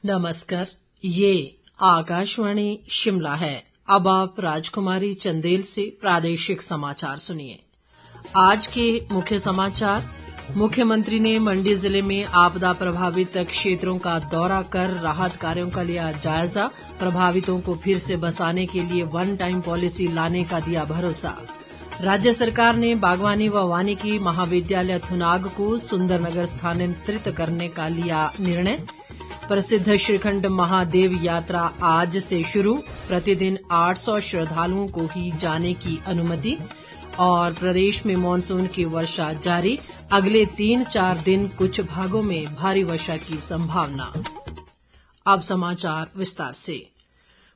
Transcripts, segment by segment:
नमस्कार, ये आकाशवाणी शिमला है। अब आप राजकुमारी चंदेल से प्रादेशिक समाचार सुनिए। आज के मुख्य समाचार। मुख्यमंत्री ने मंडी जिले में आपदा प्रभावित क्षेत्रों का दौरा कर राहत कार्यों का लिया जायजा। प्रभावितों को फिर से बसाने के लिए वन टाइम पॉलिसी लाने का दिया भरोसा। राज्य सरकार ने बागवानी व वानिकी महाविद्यालय थुनाग को सुंदरनगर स्थानांतरित करने का लिया निर्णय। प्रसिद्ध श्रीखंड महादेव यात्रा आज से शुरू, प्रतिदिन 800 श्रद्धालुओं को ही जाने की अनुमति। और प्रदेश में मानसून की वर्षा जारी, अगले 3-4 दिन कुछ भागों में भारी वर्षा की संभावना। अब समाचार विस्तार से।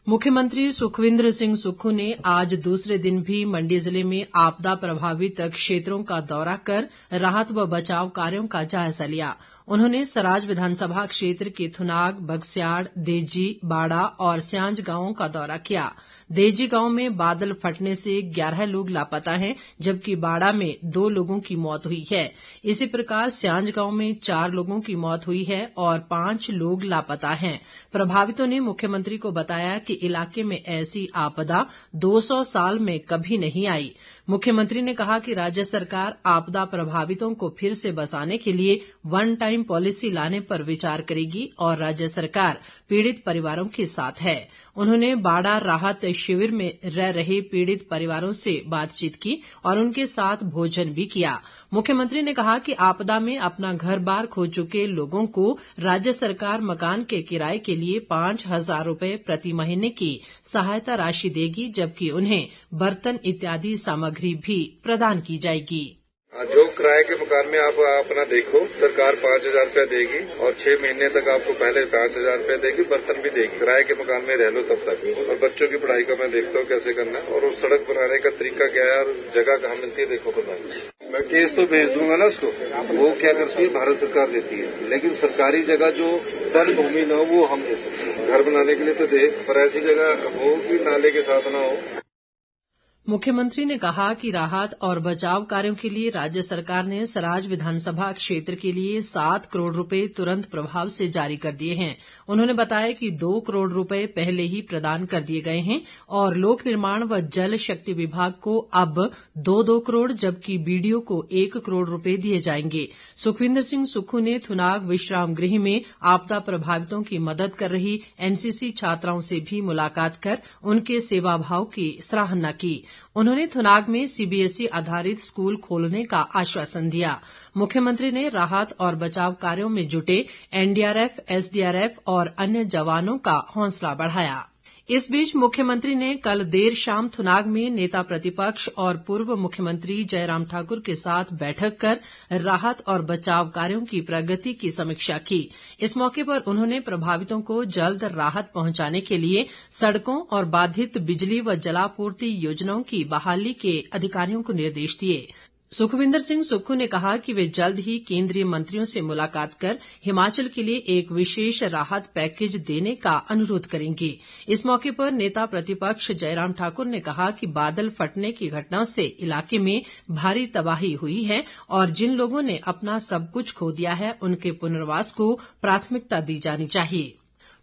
मुख्यमंत्री सुखविंदर सिंह सुक्खू ने आज दूसरे दिन भी मंडी जिले में आपदा प्रभावित क्षेत्रों का दौरा कर राहत व बचाव कार्यों का जायजा लिया। उन्होंने सराज विधानसभा क्षेत्र के थुनाग, बगस्याड़, देजी, बाड़ा और स्यांज गांवों का दौरा किया। देजी गांव में बादल फटने से 11 लोग लापता हैं, जबकि बाड़ा में 2 लोगों की मौत हुई है। इसी प्रकार स्यांज गांव में 4 लोगों की मौत हुई है और 5 लोग लापता हैं। प्रभावितों ने मुख्यमंत्री को बताया कि इलाके में ऐसी आपदा 200 साल में कभी नहीं आई। मुख्यमंत्री ने कहा कि राज्य सरकार आपदा प्रभावितों को फिर से बसाने के लिए वन टाइम पॉलिसी लाने पर विचार करेगी और राज्य सरकार पीड़ित परिवारों के साथ है। उन्होंने बाड़ा राहत शिविर में रह रहे पीड़ित परिवारों से बातचीत की और उनके साथ भोजन भी किया। मुख्यमंत्री ने कहा कि आपदा में अपना घर बार खो चुके लोगों को राज्य सरकार मकान के किराए के लिए 5,000 रुपए प्रति महीने की सहायता राशि देगी, जबकि उन्हें बर्तन इत्यादि सामग्री भी प्रदान की जाएगी। जो किराए के मकान में आप अपना देखो, सरकार 5,000 रुपया देगी और 6 महीने तक आपको पहले 5,000 रुपया देगी, बर्तन भी देगी। किराए के मकान में रह लो तब तक। और बच्चों की पढ़ाई का मैं देखता हूँ कैसे करना है और उस सड़क बनाने का तरीका क्या है और जगह कहाँ मिलती है देखो पता नहीं। मैं केस तो भेज दूंगा ना उसको, वो क्या करती है भारत सरकार देती है, लेकिन सरकारी जगह जो वन भूमि न हो वो हम दे सकते हैं। घर बनाने के लिए तो दे, पर ऐसी जगह हो कि नाले के साथ ना हो। मुख्यमंत्री ने कहा कि राहत और बचाव कार्यों के लिए राज्य सरकार ने सराज विधानसभा क्षेत्र के लिए 7 करोड़ रुपए तुरंत प्रभाव से जारी कर दिए हैं। उन्होंने बताया कि 2 करोड़ रुपए पहले ही प्रदान कर दिए गए हैं और लोक निर्माण व जल शक्ति विभाग को अब 2-2 करोड़, जबकि बीडीओ को 1 करोड़ रुपए दिए जाएंगे। सुखविंदर सिंह सुक्खू ने थुनाग विश्राम गृह में आपदा प्रभावितों की मदद कर रही एनसीसी छात्राओं से भी मुलाकात कर उनके सेवाभाव की सराहना की। उन्होंने थुनाग में सीबीएसई आधारित स्कूल खोलने का आश्वासन दिया। मुख्यमंत्री ने राहत और बचाव कार्यों में जुटे एनडीआरएफ, एसडीआरएफ और अन्य जवानों का हौसला बढ़ाया। इस बीच मुख्यमंत्री ने कल देर शाम थुनाग में नेता प्रतिपक्ष और पूर्व मुख्यमंत्री जयराम ठाकुर के साथ बैठक कर राहत और बचाव कार्यों की प्रगति की समीक्षा की। इस मौके पर उन्होंने प्रभावितों को जल्द राहत पहुंचाने के लिए सड़कों और बाधित बिजली व जलापूर्ति योजनाओं की बहाली के अधिकारियों को निर्देश दिए। सुखविंदर सिंह सुक्खू ने कहा कि वे जल्द ही केंद्रीय मंत्रियों से मुलाकात कर हिमाचल के लिए एक विशेष राहत पैकेज देने का अनुरोध करेंगे। इस मौके पर नेता प्रतिपक्ष जयराम ठाकुर ने कहा कि बादल फटने की घटनाओं से इलाके में भारी तबाही हुई है और जिन लोगों ने अपना सब कुछ खो दिया है उनके पुनर्वास को प्राथमिकता दी जानी चाहिए।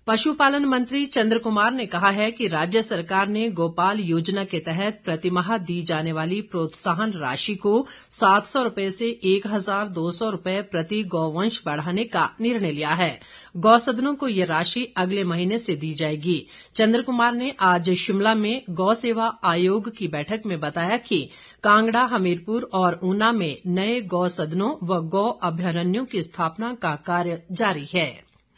पशुपालन मंत्री चंद्र कुमार ने कहा है कि राज्य सरकार ने गोपाल योजना के तहत प्रतिमाह दी जाने वाली प्रोत्साहन राशि को 700 रुपए से 1,200 रुपए प्रति गौवंश बढ़ाने का निर्णय लिया है। गौसदनों को ये राशि अगले महीने से दी जाएगी। चंद्र कुमार ने आज शिमला में गौ सेवा आयोग की बैठक में बताया कि कांगड़ा, हमीरपुर और ऊना में नए गौ सदनों व गौ अभ्यारण्यों की स्थापना का कार्य जारी है।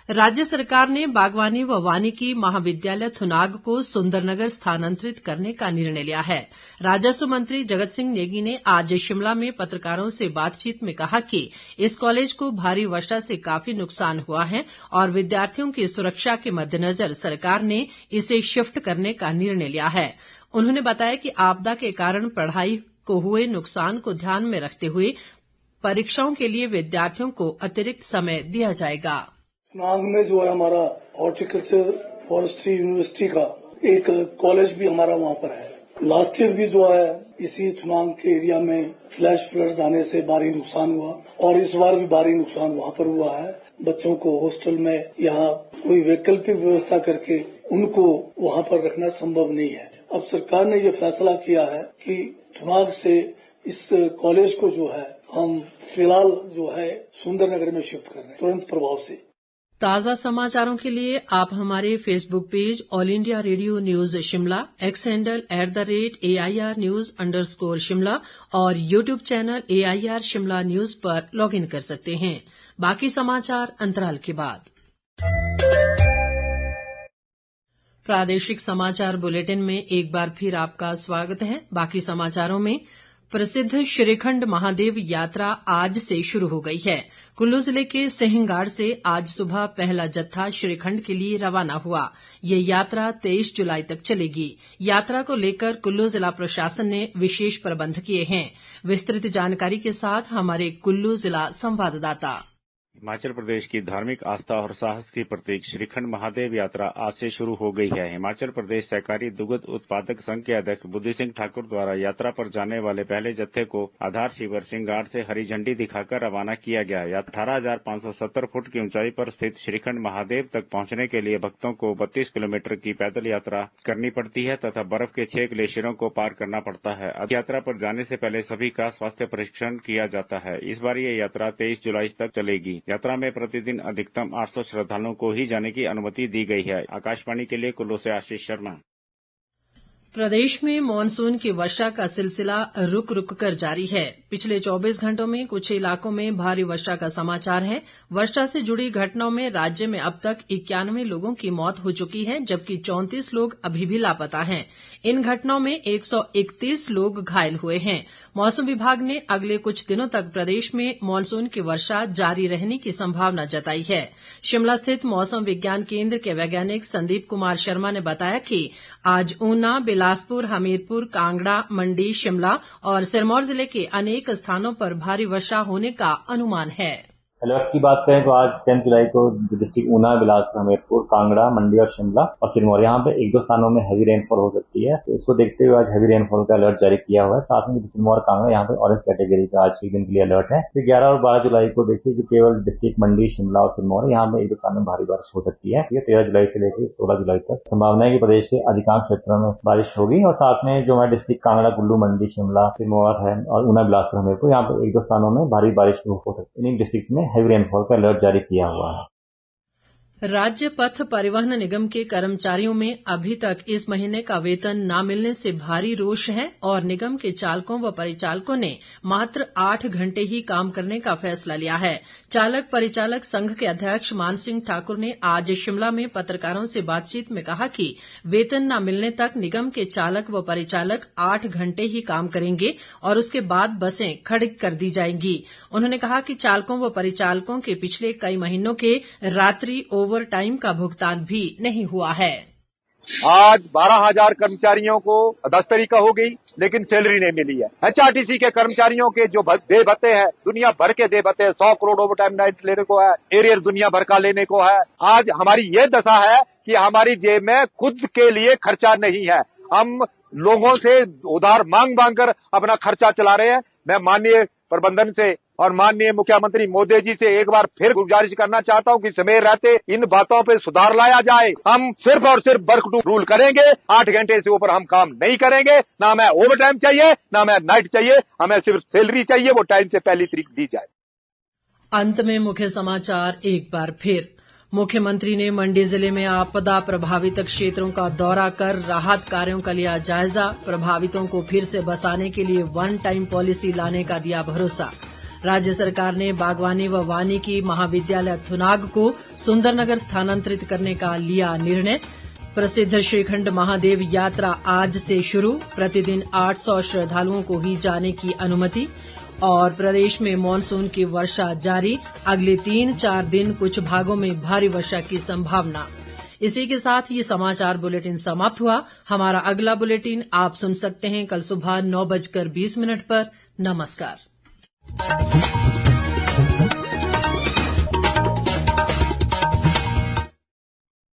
राज्य सरकार ने बागवानी व वानिकी महाविद्यालय थुनाग को सुंदरनगर स्थानांतरित करने का निर्णय लिया है। राजस्व मंत्री जगत सिंह नेगी ने आज शिमला में पत्रकारों से बातचीत में कहा कि इस कॉलेज को भारी वर्षा से काफी नुकसान हुआ है और विद्यार्थियों की सुरक्षा के मद्देनजर सरकार ने इसे शिफ्ट करने का निर्णय लिया है। उन्होंने बताया कि आपदा के कारण पढ़ाई को हुए नुकसान को ध्यान में रखते हुए परीक्षाओं के लिए विद्यार्थियों को अतिरिक्त समय दिया जाएगा। थुनाग में जो है हमारा हॉर्टिकल्चर फॉरेस्ट्री यूनिवर्सिटी का एक कॉलेज भी हमारा वहाँ पर है लास्ट ईयर भी जो है इसी थुनाग के एरिया में फ्लैश फ्लड्स आने से भारी नुकसान हुआ और इस बार भी भारी नुकसान वहाँ पर हुआ है। बच्चों को हॉस्टल में यहाँ कोई वैकल्पिक व्यवस्था करके उनको वहाँ पर रखना संभव नहीं है। अब सरकार ने ये फैसला किया है कि थुनाग से इस कॉलेज को जो है हम फिलहाल जो है सुंदरनगर में शिफ्ट कर रहे हैं तुरंत प्रभाव से। ताज़ा समाचारों के लिए आप हमारे Facebook page All India Radio news Shimla, X handle @AIR News_ Shimla और YouTube channel AIR Shimla news पर लॉग इन कर सकते हैं। बाकी समाचार अंतराल के बाद। प्रादेशिक समाचार बुलेटिन में एक बार फिर आपका स्वागत है। बाकी समाचारों में प्रसिद्ध श्रीखंड महादेव यात्रा आज से शुरू हो गई है। कुल्लू जिले के सिंहगाड़ से आज सुबह पहला जत्था श्रीखंड के लिए रवाना हुआ। ये यात्रा 23 जुलाई तक चलेगी। यात्रा को लेकर कुल्लू जिला प्रशासन ने विशेष प्रबंध किए हैं। विस्तृत जानकारी के साथ हमारे कुल्लू जिला संवाददाता। हिमाचल प्रदेश की धार्मिक आस्था और साहस की प्रतीक श्रीखंड महादेव यात्रा आज से शुरू हो गई है। हिमाचल प्रदेश सहकारी दुग्ध उत्पादक संघ के अध्यक्ष बुद्धि सिंह ठाकुर द्वारा यात्रा पर जाने वाले पहले जत्थे को आधार शिविर सिंहगाड़ से हरी झंडी दिखाकर रवाना किया गया। 18,570 फुट की ऊंचाई पर स्थित श्रीखंड महादेव तक पहुंचने के लिए भक्तों को 32 किलोमीटर की पैदल यात्रा करनी पड़ती है तथा बर्फ के 6 ग्लेशियरों को पार करना पड़ता है। अब यात्रा पर जाने से पहले सभी का स्वास्थ्य परीक्षण किया जाता है। इस बार ये यात्रा 23 जुलाई तक चलेगी। यात्रा में प्रतिदिन अधिकतम 800 श्रद्धालुओं को ही जाने की अनुमति दी गई है। आकाशवाणी के लिए कुल्लू से आशीष शर्मा। प्रदेश में मानसून की वर्षा का सिलसिला रुक रुक कर जारी है। पिछले 24 घंटों में कुछ इलाकों में भारी वर्षा का समाचार है। वर्षा से जुड़ी घटनाओं में राज्य में अब तक 91 लोगों की मौत हो चुकी है, जबकि 34 लोग अभी भी लापता हैं। इन घटनाओं में 131 लोग घायल हुए हैं। मौसम विभाग ने अगले कुछ दिनों तक प्रदेश में मानसून की वर्षा जारी रहने की संभावना जताई है। शिमला स्थित मौसम विज्ञान केंद्र के वैज्ञानिक संदीप कुमार शर्मा ने बताया कि आज ऊना, बिलासपुर, हमीरपुर, कांगड़ा, मंडी, शिमला और सिरमौर जिले के अनेक स्थानों पर भारी वर्षा होने का अनुमान है। अलर्ट्स की बात करें तो आज 10 जुलाई को डिस्ट्रिक्ट ऊना, बिलासपुर, हमीरपुर, कांगड़ा, मंडी और शिमला और सिरमौर यहाँ पे 1-2 स्थानों में हैवी रेनफॉल हो सकती है। तो इसको देखते हुए आज हैवी रेनफॉल का अलर्ट जारी किया हुआ है। साथ में सिरमौर, कांगड़ा यहाँ पे ऑरेंज कैटेगरी का आज 1 दिन के लिए अलर्ट है। फिर 11 और 12 जुलाई को देखिए जो केवल डिस्ट्रिक्ट मंडी, शिमला और सिरमौर यहाँ पे 1-2 स्थानों में भारी बारिश हो सकती है। 13 जुलाई से लेकर 16 जुलाई तक संभावना है कि प्रदेश के अधिकांश क्षेत्रों में बारिश होगी। और साथ में जो हमारे डिस्ट्रिक्ट कांगड़ा, कुल्लू, मंडी, शिमला, सिरमौर है और ऊना, बिलासपुर, हमीरपुर यहाँ पे 1-2 स्थानों में भारी बारिश हो सकती है। इन डिस्ट्रिक्ट में हैवी रेनफॉल का अलर्ट जारी किया हुआ है। राज्य पथ परिवहन निगम के कर्मचारियों में अभी तक इस महीने का वेतन न मिलने से भारी रोष है और निगम के चालकों व परिचालकों ने मात्र 8 घंटे ही काम करने का फैसला लिया है। चालक परिचालक संघ के अध्यक्ष मान सिंह ठाकुर ने आज शिमला में पत्रकारों से बातचीत में कहा कि वेतन न मिलने तक निगम के चालक व परिचालक 8 घंटे ही काम करेंगे और उसके बाद बसें खड़ी कर दी जाएंगी। उन्होंने कहा कि चालकों व परिचालकों के पिछले कई महीनों के रात्रि ओवर टाइम का भुगतान भी नहीं हुआ है। आज 12,000 कर्मचारियों को 10 तारीख हो गई, लेकिन सैलरी नहीं मिली है। HRTC के कर्मचारियों के जो दे भत्ते हैं, दुनिया भर के दे भत्ते, 100 करोड़ ओवर टाइम नाइट लेने को है, एरियर दुनिया भर का लेने को है। आज हमारी ये दशा है कि हमारी जेब में खुद के लिए खर्चा नहीं है। हम लोगों से उधार मांग कर अपना खर्चा चला रहे हैं। मैं माननीय प्रबंधन से और माननीय मुख्यमंत्री मोदी जी से एक बार फिर गुजारिश करना चाहता हूं कि समय रहते इन बातों पे सुधार लाया जाए। हम सिर्फ और सिर्फ वर्क टू रूल करेंगे, 8 घंटे से ऊपर हम काम नहीं करेंगे। ना हमें ओवर टाइम चाहिए, ना हमें नाइट चाहिए, हमें सिर्फ सैलरी चाहिए, वो टाइम से पहली तारीख दी जाए। अंत में मुख्य समाचार एक बार फिर। मुख्यमंत्री ने मंडी जिले में आपदा प्रभावित क्षेत्रों का दौरा कर राहत कार्यों का लिया जायजा। प्रभावितों को फिर से बसाने के लिए वन टाइम पॉलिसी लाने का दिया भरोसा। राज्य सरकार ने बागवानी व वानिकी महाविद्यालय थुनाग को सुंदरनगर स्थानांतरित करने का लिया निर्णय। प्रसिद्ध श्रीखंड महादेव यात्रा आज से शुरू, प्रतिदिन 800 श्रद्धालुओं को ही जाने की अनुमति। और प्रदेश में मानसून की वर्षा जारी, अगले 3-4 दिन कुछ भागों में भारी वर्षा की संभावना। इसी के साथ ये समाचार बुलेटिन समाप्त हुआ। हमारा अगला बुलेटिन आप सुन सकते हैं कल सुबह 9:20 पर। नमस्कार।